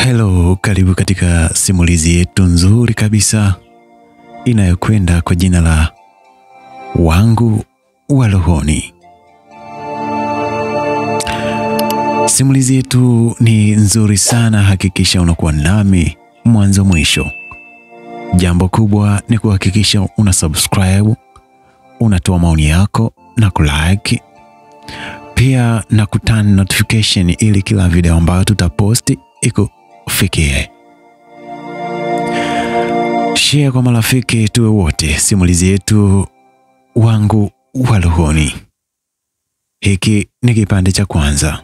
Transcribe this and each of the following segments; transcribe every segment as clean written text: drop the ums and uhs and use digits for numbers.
Hello, karibu katika simulizi yetu nzuri kabisa inayokwenda kwa jina la Wangu wa Rohoni. Simulizi yetu ni nzuri sana, hakikisha unakuwa nami mwanzo mwisho. Jambo kubwa ni kuhakikisha una subscribe, unatoa maoni yako na kulike. Pia na kuturn notification ili kila video ambayo tutaposti ikufikie. Share kwa marafiki tuwe wote. Simulizi yetu Wangu wa Rohoni. Hiki ni kipande cha kwanza.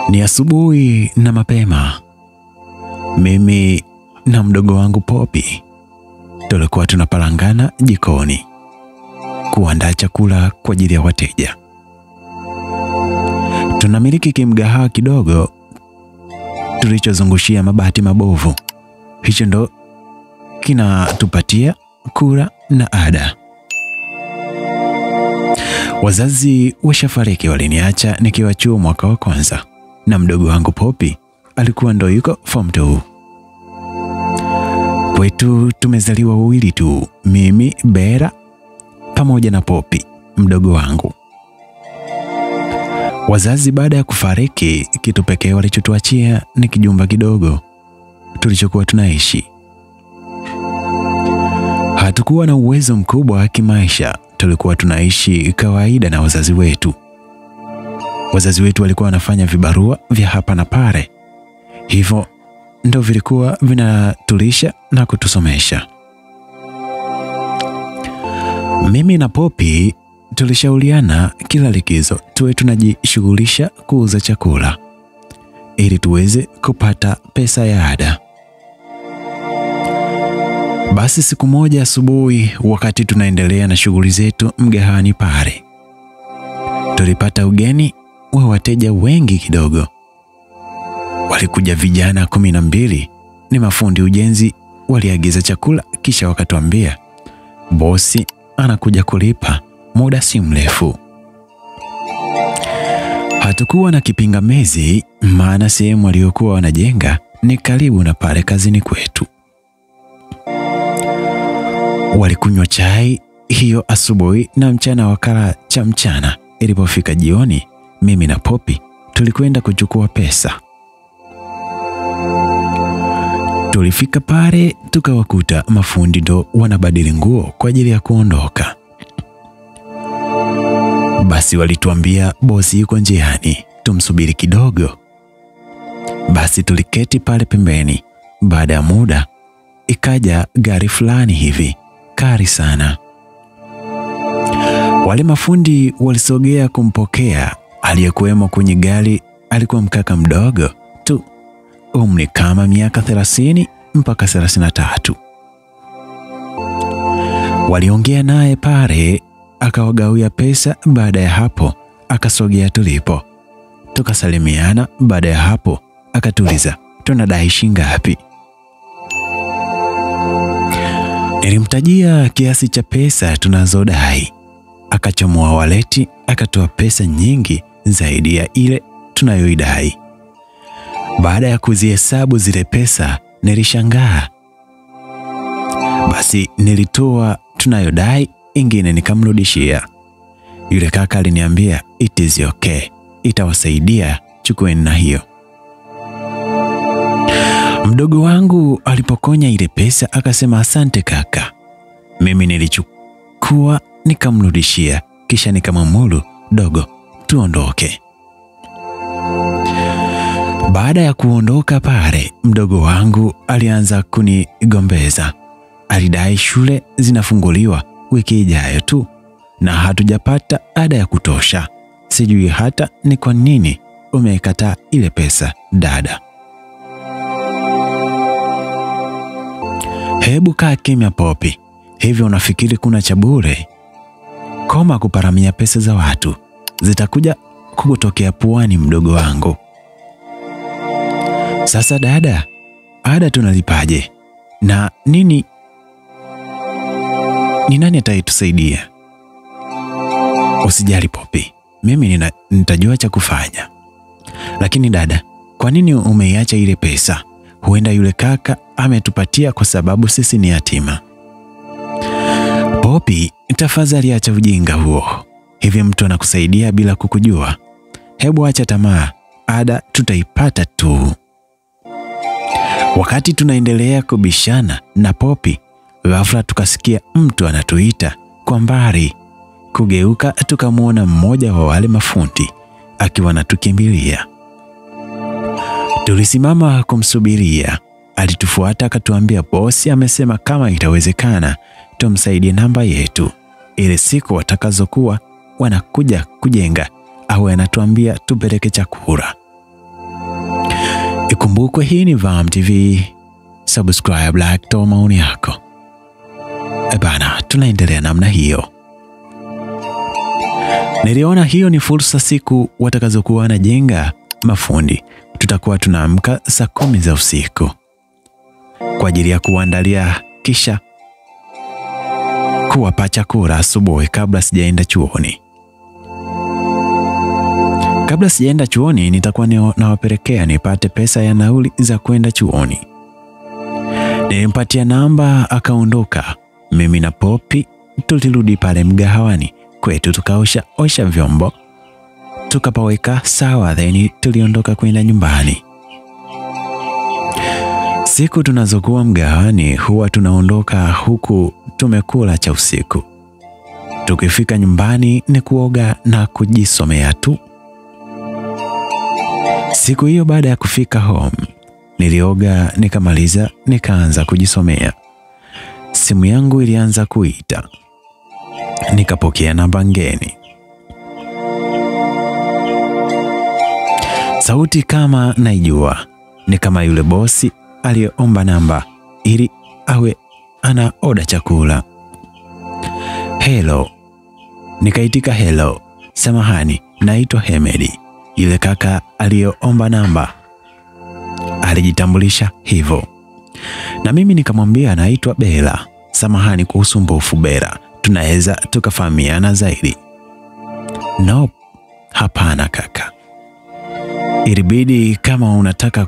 Ni asubuhi na mapema. Mimi na mdogo wangu Poppy tulikuwa tunapalangana jikoni kuandaa chakula kwa ajili ya wateja. Tunamiliki kimgahawa kidogo tulichozungushia mabati mabovu. Hicho ndo kinatupatia kula na ada. Wazazi washafariki, waliniacha nikiwa chuo mwaka wa kwanza, na mdogo wangu Poppy alikuwa ndo yuko form 2. Kwetu tumezaliwa wawili tu, mimi Bera pamoja na Poppy mdogo wangu. Wazazi baada ya kufariki, kitu pekee walichotuachia ni kijumba kidogo tulichokuwa tunaishi. Hatukuwa na uwezo mkubwa wa kimaisha, tulikuwa tunaishi kawaida na wazazi wetu. Wazazi wetu walikuwa wanafanya vibarua vya hapa na pale, hivyo ndo vilikuwa vinatulisha na kutusomesha. Mimi na Poppy tulishauriana kila likizo tuwe tunajishughulisha kuuza chakula ili tuweze kupata pesa ya ada. Basi siku moja asubuhi, wakati tunaendelea na shughuli zetu mgahani pale, tulipata ugeni wa wateja wengi kidogo. Walikuja vijana 12, ni mafundi ujenzi. Waliagiza chakula kisha wakatuambia bosi anakuja kulipa muda si mrefu. Hatukuwa na kipingamizi, maana sehemu waliokuwa wanajenga ni karibu na pale kazini kwetu. Walikunywa chai hiyo asubuhi na mchana wakala cha mchana. Ilipofika jioni, mimi na Poppy tulikwenda kuchukua pesa. Tulifika pale tukawakuta mafundi ndo wanabadili nguo kwa ajili ya kuondoka. Basi walituambia bosi yuko njiani, tumsubiri kidogo. Basi tuliketi pale pembeni. Baada ya muda ikaja gari fulani hivi kari sana. Wale mafundi walisogea kumpokea. Aliyekuwemo kwenye gari alikuwa mkaka mdogo tu, umri kama miaka 30 mpaka 33. Waliongea naye pale, akawagawia pesa. Baada ya hapo akasogea tulipo, tukasalimiana. Baada ya hapo akatuliza tunadai shilingi ngapi. Nilimtajia kiasi cha pesa tunazodai. Akachomoa waleti, akatoa pesa nyingi zaidi ya ile tunayoidai. Baada ya kuzihesabu zile pesa nilishangaa. Basi nilitoa tunayodai, ingine nikamrudishia. Yule kaka aliniambia it is okay, itawasaidia, chukueni na hiyo. Mdogo wangu alipokonya ile pesa akasema asante kaka. Mimi nilichukua nikamrudishia, kisha nikamwamuru dogo tuondoke. Baada ya kuondoka pale, mdogo wangu alianza kunigombeza. Alidai shule zinafunguliwa wiki ijayo tu na hatujapata ada ya kutosha. Sijui hata ni kwa nini umekataa ile pesa dada. Hebu kaa kimya Poppy, hivyo unafikiri kuna cha bure? Koma kuparamia pesa za watu, zitakuja kukutokea puani mdogo wangu. Sasa dada, ada tunalipaje? Na nini? Ni nani atayetusaidia? Usijali Poppy, mimi nitajua cha kufanya. Lakini dada, kwa nini umeiacha ile pesa? Huenda yule kaka ametupatia kwa sababu sisi ni yatima. Poppy, tafadhali acha ujinga huo. Hivi mtu anakusaidia bila kukujua? Hebu acha tamaa, ada tutaipata tu. Wakati tunaendelea kubishana na Poppy, ghafla tukasikia mtu anatuita kwa mbali. Kugeuka tukamwona mmoja wa wale mafundi akiwa anatukimbilia. Tulisimama kumsubiria. Alitufuata akatuambia bosi amesema kama itawezekana tumsaidie namba yetu, ile siku watakazokuwa wanakuja kujenga au anatuambia tupeleke chakula. Ikumbukwe hii ni Vam TV. Subscribe, like, toa maoni yako. Bana, tunaendelea namna hiyo. Niliona hiyo ni fursa siku watakazokuwa wanajenga mafundi. Tutakuwa tunaamka saa 10 za usiku kwa ajili ya kuandalia kisha kuwapa chakula asubuhi kabla sijaenda chuoni. Kabla sijaenda chuoni nitakuwa nawapelekea nipate pesa ya nauli za kwenda chuoni. Nilimpatia namba akaondoka. Mimi na Poppy tulirudi pale mgahawani kwetu tukaosha vyombo. Tukapaweka sawa, then tuliondoka kwenda nyumbani. Siku tunazokuwa mgahawani huwa tunaondoka huku tumekula cha usiku. Tukifika nyumbani ni kuoga na kujisomea tu. Siku hiyo baada ya kufika home, nilioga nikamaliza nikaanza kujisomea. Simu yangu ilianza kuita. Nikapokea namba ngeni. Sauti kama naijua, ni kama yule bosi aliyeomba namba ili awe ana oda chakula. Hello. Nikaitika hello. Samahani, naitwa Hemedi. Yule kaka aliyeomba namba alijitambulisha hivyo. Na mimi nikamwambia naitwa Bella. Samahani kuhusu usumbufu Bella. Tunaweza tukafahamiana zaidi? Nope. Hapana kaka. Ilibidi kama unataka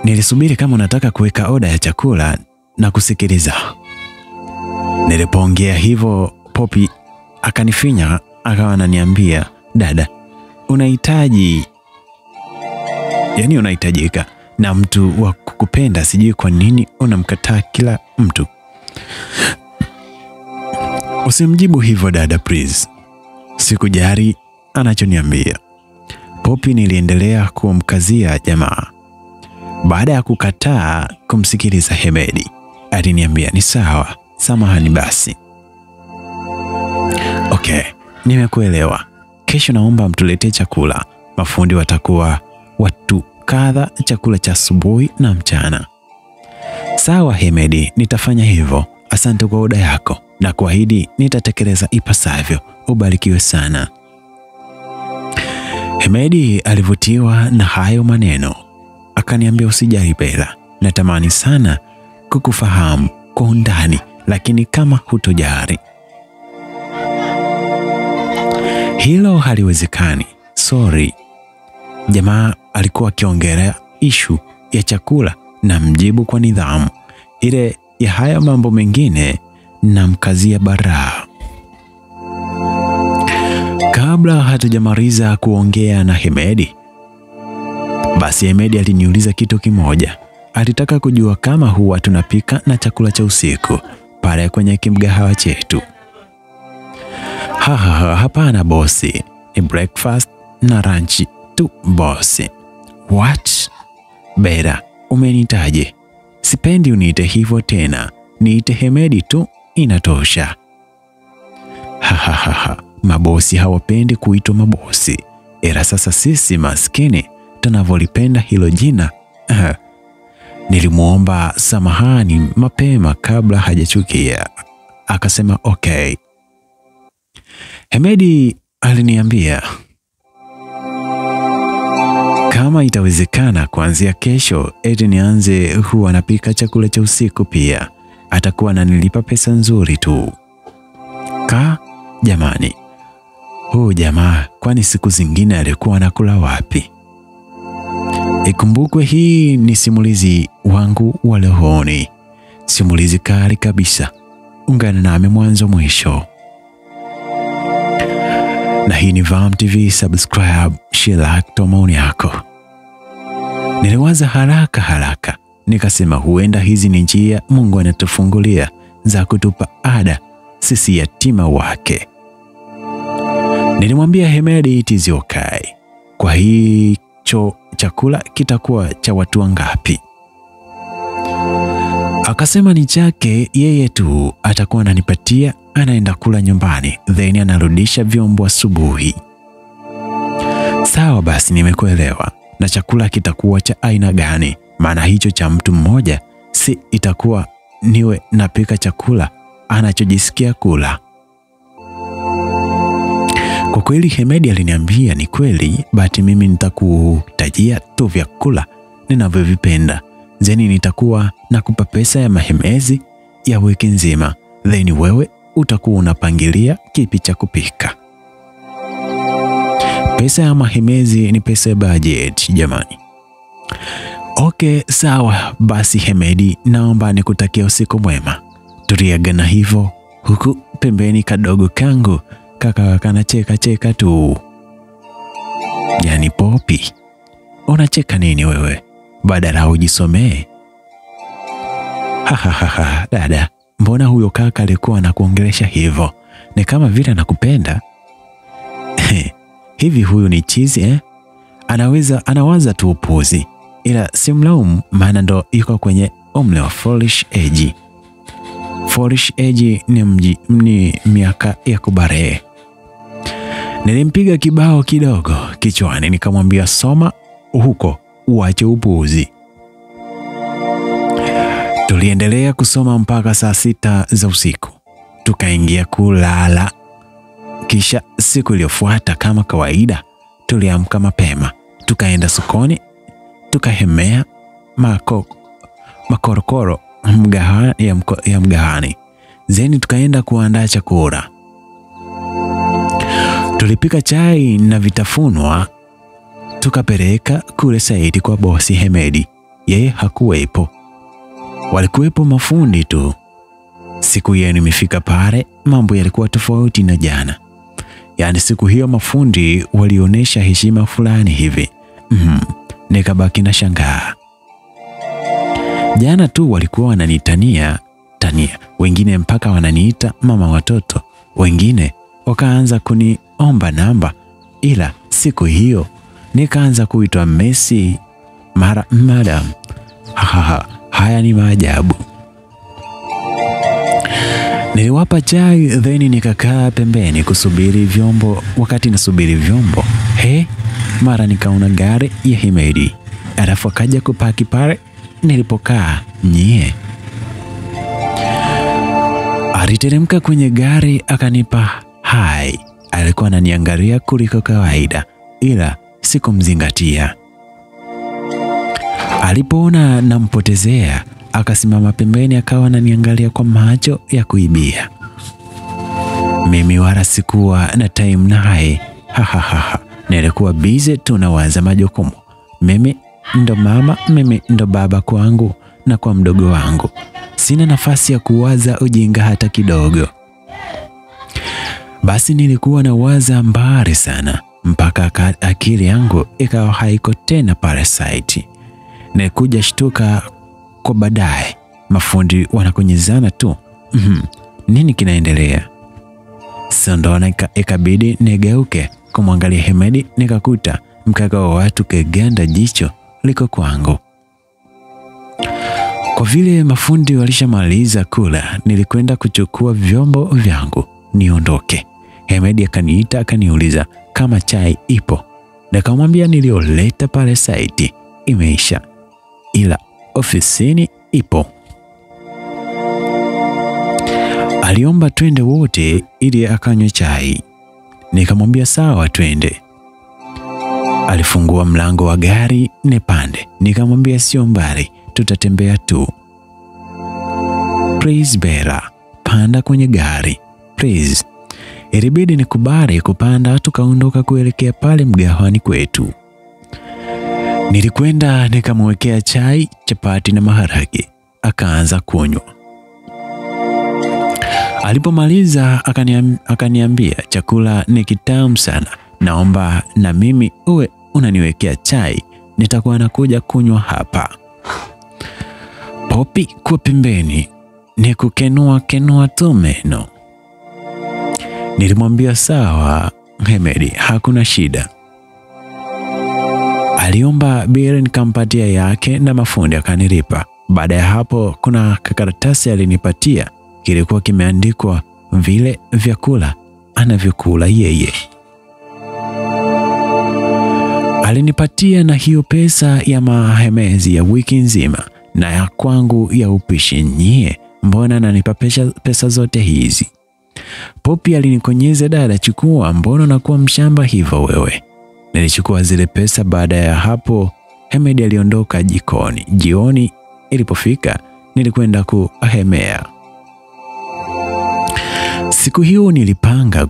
nilisubiri kama unataka kuweka oda ya chakula na kusikiliza. Nilipoongea hivyo Poppy akanifinya akawa ananiambia, dada, unahitajika na mtu wa kukupenda, sijui kwa nini unamkataa kila mtu. Usimjibu hivyo dada please. Sikujali anachoniambia. Poppy niliendelea kumkazia jamaa. Baada ya kukataa kumsikiliza Hemedi, aliniambia ni sawa, samahani basi. Okay, nimekuelewa. Kesho naomba mtuletee chakula. Mafundi watakuwa watu kadha, chakula cha asubuhi na mchana. Sawa Hemedi, nitafanya hivyo. Asante kwa oda yako na kuahidi nitatekeleza ipasavyo. Ubarikiwe sana. Hemedi alivutiwa na hayo maneno. Akaniambia usijali Bella, natamani sana kukufahamu kwa undani, lakini kama hutojali hilo haliwezekani. Sorry. Jamaa alikuwa akiongelea ishu ya chakula na mjibu kwa nidhamu. Ile ya haya mambo mengine na mkazia baraa. Kabla hatujamaliza kuongea na Hemedi, basi Hemedi aliniuliza kitu kimoja. Alitaka kujua kama huwa tunapika na chakula cha usiku pale kwenye kimgahawa chetu. Hapana bosi, ni breakfast na lunch tu bosi. What? Bella, umenitaje? Sipendi uniite hivyo tena. Niite Hemedi tu inatosha. Mabosi hawapendi kuitwa mabosi. Ila sasa sisi maskini tunavolipenda hilo jina. Nilimuomba samahani mapema kabla hajachukia. Akasema okay. Hemedi aliniambia kama itawezekana kuanzia kesho eti nianze huwa napika chakula cha usiku pia. Atakuwa ananilipa pesa nzuri tu. Jamani, jamaa, kwani siku zingine alikuwa anakula wapi? Ikumbukwe hii ni simulizi wangu wa rohoni, simulizi kali kabisa. Ungana nami mwanzo mwisho. Na hii ni Vam TV, subscribe, share, like, toa maoni yako. Niliwaza haraka nikasema huenda hizi ni njia Mungu anatufungulia za kutupa ada sisi yatima wake. Nilimwambia Hemedi it is okay. Kwa hicho chakula kitakuwa cha watu wangapi? Akasema ni chake yeye tu, atakuwa ananipatia, anaenda kula nyumbani, then anarudisha vyombo asubuhi. Sawa basi, nimekuelewa. Na chakula kitakuwa cha aina gani? Maana hicho cha mtu mmoja si itakuwa niwe napika chakula anachojisikia kula. Kwa kweli Hemedi aliniambia ni kweli, but mimi nitakutajia tu vyakula ninavyovipenda. Zeni nitakuwa nakupa pesa ya mahemezi ya wiki nzima, then wewe utakuwa unapangilia kipi cha kupika. Pesa ya mahemezi ni pesa ya budget jamani. Okay, sawa basi Hemedi, naomba nikutakia usiku mwema. Tuliagana hivyo, huku pembeni kadogo kangu kaka kanacheka tu. Yani Popi, unacheka nini wewe? Badala ujisomee. Dada, mbona huyo kaka alikuwa anakuongelesha hivyo? Ni kama vile anakupenda. Hivi huyu ni chizi anawaza tu upuzi. Ila simlaumu, maana ndo yuko kwenye umri wa foolish age. Foolish age ni miaka ya kubarehe. Nilimpiga kibao kidogo kichwani nikamwambia soma huko, uache upuzi. Tuliendelea kusoma mpaka saa 6 za usiku. Tukaingia kulala. Kisha siku iliyofuata kama kawaida, tuliamka mapema. Tukaenda sokoni, tukahemea makorokoro ya mgahani. Zeni tukaenda kuandaa chakula. Tulipika chai na vitafunwa, tukapeleka kule saiti kwa bosi Hemedi. Yeye hakuwepo. Walikuwepo mafundi tu. Siku hiyo nimefika pale, mambo yalikuwa tofauti na jana. Yani siku hiyo mafundi walionyesha heshima fulani hivi. Nikabaki na shangaa. Jana tu walikuwa wananitania, wengine mpaka wananiita mama watoto, wengine wakaanza kuniomba namba, ila siku hiyo nikaanza kuitwa Messi mara madam. Haya ni maajabu. Niliwapa chai, then nikakaa pembeni kusubiri vyombo. Wakati nasubiri vyombo, mara nikaona gari ya Hemedi. Alafu akaja kupaki pale nilipokaa. Aliteremka kwenye gari akanipa hai. Alikuwa ananiangalia kuliko kawaida, ila sikumzingatia. Alipoona nampotezea, akasimama pembeni akawa ananiangalia kwa macho ya kuibia. Mimi wala sikuwa na time naye. Nilikuwa busy tunawaza majukumu. Mimi ndo mama, mimi ndo baba kwangu na kwa mdogo wangu. Sina nafasi ya kuwaza ujinga hata kidogo. Basi nilikuwa na waza mbali sana, mpaka akili yangu ikawa haiko tena pale site. Nilikuja shtuka kwa baadaye, mafundi wanakonyezana tu. Nini kinaendelea? Sondona ikabidi nigeuke kumwangalia Hemedi, nikakuta mkaka wa watu keganda jicho liko kwangu. Kwa vile mafundi walishamaliza kula, nilikwenda kuchukua vyombo vyangu niondoke. Hemedi akaniita akaniuliza kama chai ipo. Nikamwambia nilioleta pale site imeisha, ila ofisini ipo. Aliomba twende wote ili akanywe chai. Nikamwambia sawa twende. Alifungua mlango wa gari nipande. Nikamwambia sio mbali, tutatembea tu. Please Bella, panda kwenye gari please. Ilibidi nikubali kupanda, tukaondoka kuelekea pale mgahawani kwetu. Nilikwenda nikamwekea chai, chapati na maharage, akaanza kunywa. Alipomaliza akaniambia chakula ni kitamu sana, naomba na mimi uwe unaniwekea chai, nitakuwa nakuja kunywa hapa. Poppy kwa pembeni ni kukenua tu meno. Nilimwambia sawa Hemedi, hakuna shida. Aliomba bili nikampatia yake na mafundi akanilipa. Baada ya hapo kuna kakaratasi alinipatia, kilikuwa kimeandikwa vile vyakula anavyokula yeye. Alinipatia na hiyo pesa ya mahemezi ya wiki nzima na ya kwangu ya upishi. Nyie, mbona ananipa pesa zote hizi? Poppy alinikonyeza, dada chukua, mbona unakuwa mshamba hivyo wewe? Nilichukua zile pesa. Baada ya hapo Hemedi aliondoka jikoni. Jioni ilipofika nilikwenda kuhemea. Siku hiyo nilipanga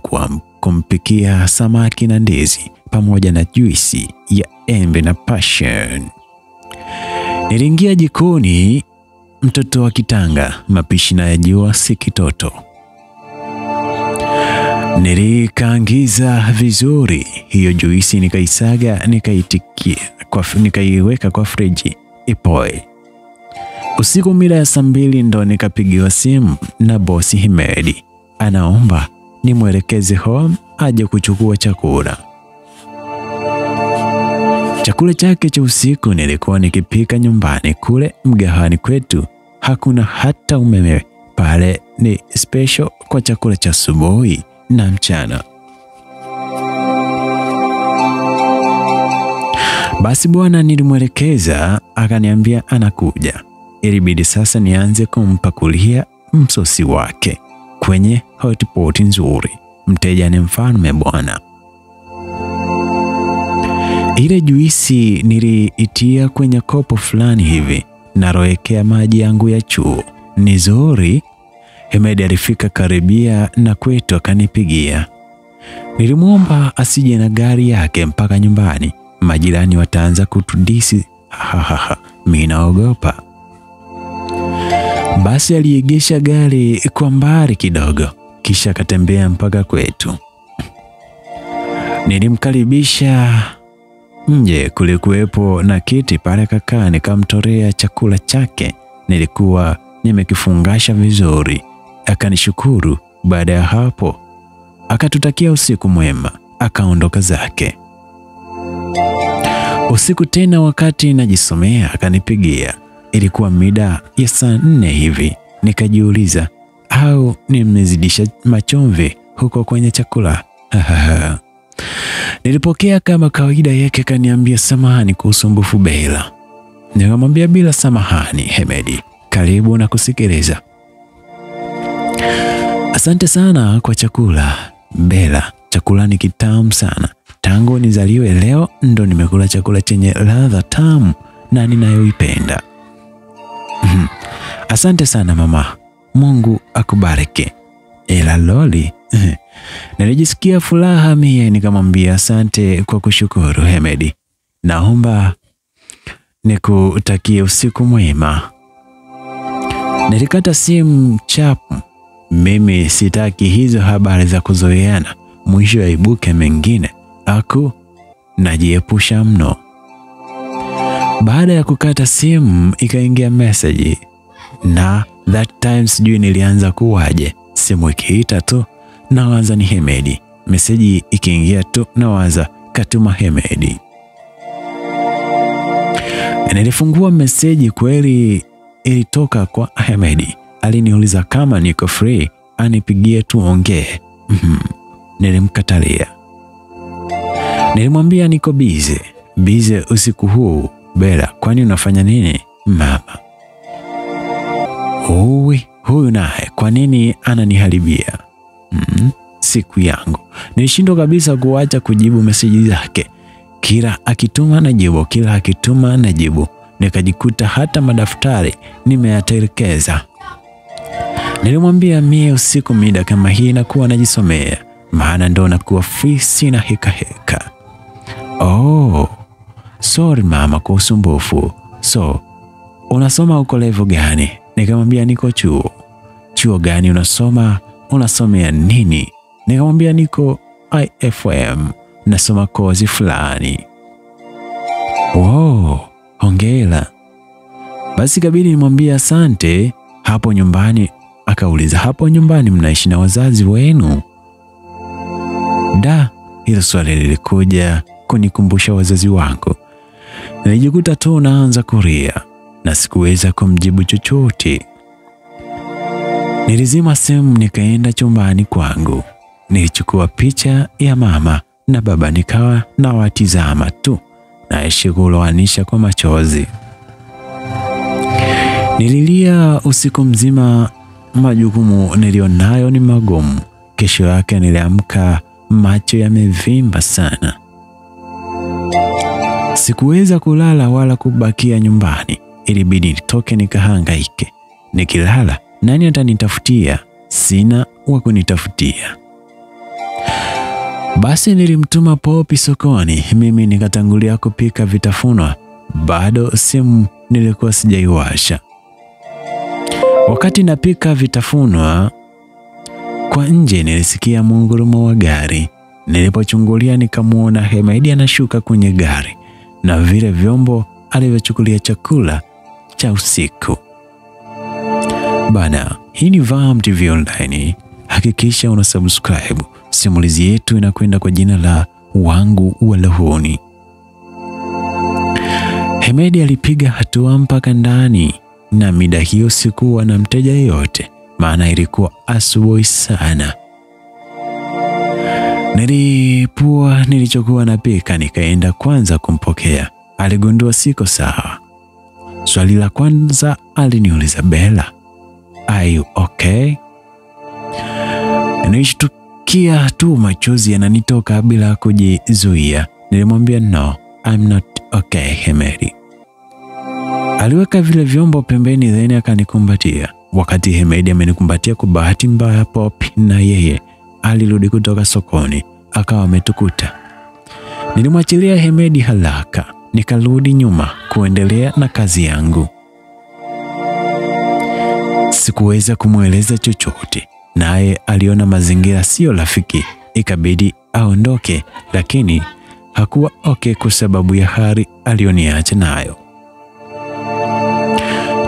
kumpikia samaki na ndizi pamoja na juisi ya embe na passion. Niliingia jikoni, mtoto wa kitanga, mapishi na yajua si kitoto. Nilikaangiza vizuri hiyo juisi, nikaisaga, nikaiweka kwa friji ipoe. Usiku mida ya 2 ndo nikapigiwa simu na bosi Hemedi, anaomba nimwelekeze home aje kuchukua chakula. Chakula chake cha usiku nilikuwa nikipika nyumbani kule mgahawani kwetu. Hakuna hata umeme pale, ni special kwa chakula cha asubuhi na mchana. Basi bwana, nilimwelekeza akaniambia anakuja. Ilibidi sasa nianze kumpakulia msosi wake kwenye hotpot nzuri. Mteja ni mfalme bwana. Ile juisi niliitia kwenye kopo fulani hivi, naroekea maji yangu ya chuo. Ni nzuri. Hemedi alifika karibia na kwetu akanipigia. Nilimwomba asije na gari yake mpaka nyumbani, majirani wataanza kutudisi. Mimi naogopa. Basi aliegesha gari kwa mbali kidogo, kisha akatembea mpaka kwetu. Nilimkaribisha nje, kulikuwepo na kiti pale kaka, nikamtolea chakula chake, nilikuwa nimekifungasha vizuri. Akanishukuru. Baada ya hapo akatutakia usiku mwema, akaondoka zake. Usiku tena wakati najisomea akanipigia. Ilikuwa mida ya 4 hivi. Nikajiuliza au nimezidisha machumvi huko kwenye chakula. Nilipokea kama kawaida yake, kaniambia samahani kwa usumbufu Bella. Nikamwambia bila samahani Hemedi, karibu na kusikiliza. Asante sana kwa chakula Bella, chakula ni kitamu sana. Tangu nizaliwe leo ndo nimekula chakula chenye ladha tamu na ninayoipenda. Asante sana mama, Mungu akubariki. Ela loli. Nilijisikia furaha mie, nikamwambia asante kwa kushukuru Hemedi. Naomba nikutakie usiku mwema. Nilikata simu chapu. Mimi sitaki hizo habari za kuzoeana, mwisho yaibuke mengine. Najiepusha mno. Baada ya kukata simu ikaingia message, na that time sijui nilianza kuwaje. Simu ikiita tu nawaza ni Hemedi, message ikiingia tu nawaza katuma Hemedi. Nilifungua message, kweli ilitoka kwa Hemedi. Aliniuliza kama niko free anipigie tuongee. Nilimkatalia. Nilimwambia niko busy usiku huu. Bella, kwani unafanya nini mama? Huyu naye kwa nini ananiharibia siku yangu? Nilishindwa kabisa kuacha kujibu meseji zake. Kila akituma najibu, kila akituma najibu. Nikajikuta hata madaftari nimeyatelekeza. Nilimwambia mie usiku mida kama hii nakuwa najisomea. maana ndo nakuwa free, sina heka. Oh, sorry mama kwa usumbufu. So, unasoma uko level gani? Nikamwambia niko chuo. Chuo gani unasoma? Unasomea nini? Nikamwambia niko IFM, nasoma kozi fulani. Wow, hongera. Basi kabidi nimwambia asante. Hapo nyumbani, akauliza hapo nyumbani mnaishi na wazazi wenu? Hilo swali lilikuja kunikumbusha wazazi wangu. Nilijikuta tu naanza kulia na sikuweza kumjibu chochote. Nilizima simu nikaenda chumbani kwangu. Nilichukua picha ya mama na baba nikawa na watizama tu na kulowanisha kwa machozi. Nililia usiku mzima, majukumu nilionayo ni magumu. Kesho yake niliamka macho yamevimba sana. Sikuweza kulala wala kubakia nyumbani. Ilibidi nitoke nikahangaike. Nikilala nani atanitafutia? Sina wa kunitafutia. Basi nilimtuma Popi sokoni, mimi nikatangulia kupika vitafunwa. Bado simu nilikuwa sijaiwasha. Wakati napika vitafunwa, kwa nje nilisikia mungurumo wa gari. Nilipochungulia nikamuona Hemedi anashuka kwenye gari na vile vyombo alivyochukulia chakula cha usiku. Bana, hii ni Vam TV Online. Hakikisha una subscribe. Simulizi yetu inakwenda kwa jina la Wangu wa Rohoni. Hemedi alipiga hatua mpaka ndani, na mida hiyo sikuwa na mteja yote, maana ilikuwa asubuhi sana. Nilipua nilichokuwa napika nikaenda kwanza kumpokea. Aligundua siko sawa. Swali la kwanza aliniuliza, Bella, are you okay? Nilishtukia tu machozi yananitoka bila kujizuia. Nilimwambia no, I'm not okay Hemedi. Aliweka vile vyombo pembeni then akanikumbatia. Wakati Hemedi amenikumbatia, kwa bahati mbaya Popi na yeye alirudi kutoka sokoni akawa ametukuta. Nilimwachilia Hemedi haraka, nikarudi nyuma kuendelea na kazi yangu. Sikuweza kumweleza chochote, naye aliona mazingira sio rafiki, ikabidi aondoke, lakini hakuwa okay kwa sababu ya hali alioniacha nayo.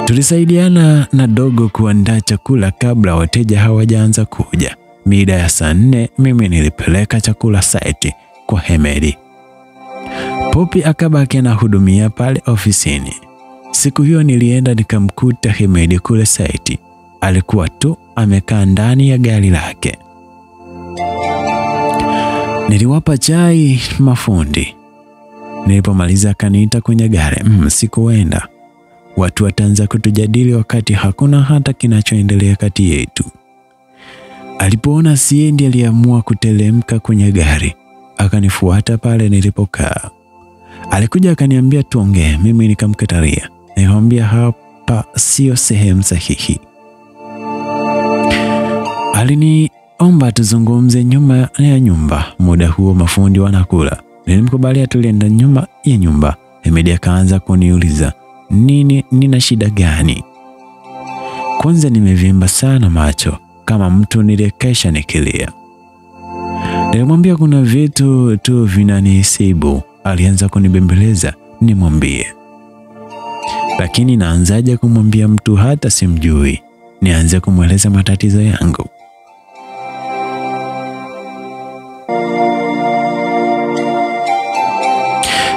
Tulisaidiana na Dogo kuandaa chakula kabla wateja hawajaanza kuja. Mida ya saa 4 mimi nilipeleka chakula site kwa Hemedi. Popi akabaki anahudumia pale ofisini. Siku hiyo nilienda nikamkuta Hemedi kule site. Alikuwa tu amekaa ndani ya gari lake. Niliwapa chai mafundi. Nilipomaliza akaniita kwenye gari. Sikuenda. Watu wataanza kutujadili wakati hakuna hata kinachoendelea kati yetu. Alipoona siendi aliamua kutelemka kwenye gari. Akanifuata pale nilipokaa. Alikuja akaniambia tuongee, mimi nikamkatalia. Nikamwambia hapa sio sehemu sahihi. Aliniomba tuzungumze nyuma ya nyumba. Muda huo mafundi wanakula. Nilimkubalia, tulienda nyuma ya nyumba. Hemedi akaanza kuniuliza, nina shida gani? Kwanza nimevimba sana macho kama mtu niliyekesha nikilia. Nilimwambia kuna vitu tu vinanisibu. Alianza kunibembeleza nimwambie. Lakini naanzaje kumwambia mtu hata simjui? Nianze kumweleza matatizo yangu?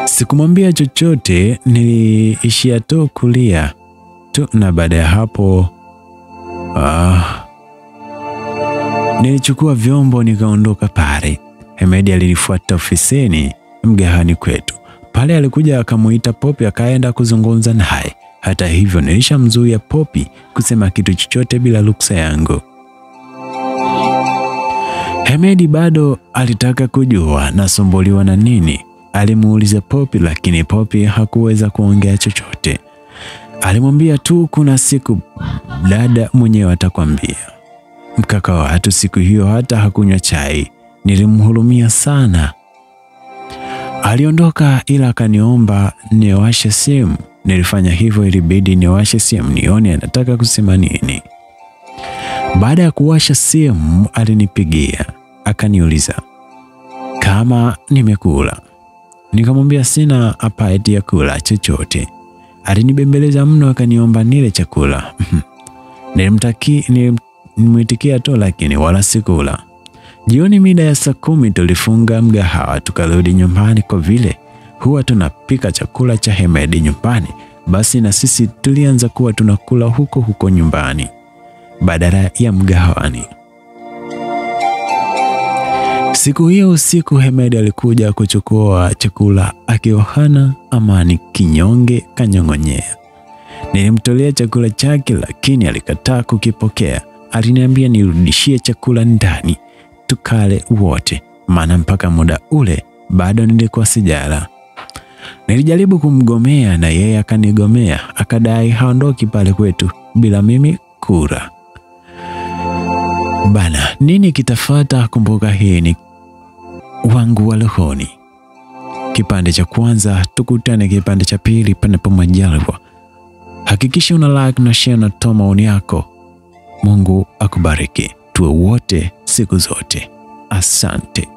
Sikumwambia chochote, niliishia tu kulia tu, na baada ya hapo nilichukua vyombo nikaondoka pale. Hemedi alinifuata ofisini mgahani kwetu. Pale alikuja akamuita Popi akaenda kuzungumza naye. Hata hivyo nilishamzuia Popi kusema kitu chochote bila ruksa yangu. Hemedi bado alitaka kujua nasumbuliwa na nini. Alimuuliza Popi, lakini Popi hakuweza kuongea chochote. Alimwambia tu kuna siku dada mwenyewe atakwambia. Mkaka wa watu siku hiyo hata hakunywa chai. Nilimhurumia sana. Aliondoka ila akaniomba niwashe simu. Nilifanya hivyo, ilibidi niwashe simu nione anataka kusema nini. Baada ya kuwasha simu alinipigia, akaniuliza kama nimekula. Nikamwambia sina appetite ya kula chochote. Alinibembeleza mno, akaniomba nile chakula. Nilimwitikia tu, lakini wala sikula. Jioni mida ya saa 10 tulifunga mgahawa tukarudi nyumbani. Kwa vile huwa tunapika chakula cha Hemedi nyumbani, basi na sisi tulianza kuwa tunakula huko huko nyumbani badala ya mgahawani. Siku hiyo usiku Hemedi alikuja kuchukua chakula akiwa hana amani, kinyonge kanyong'onyea. Nilimtolea chakula chake, lakini alikataa kukipokea. Aliniambia nirudishie chakula ndani tukale wote, maana mpaka muda ule bado nilikuwa sijala. Nilijaribu kumgomea na yeye akanigomea, akadai haondoki pale kwetu bila mimi kula. Bana, nini kitafuata? Kumbuka hii ni Wangu wa Rohoni, kipande cha kwanza. Tukutane kipande cha pili panapo majaliwa. Hakikisha una like na share na toa maoni yako. Mungu akubariki. Tuwe wote siku zote. Asante.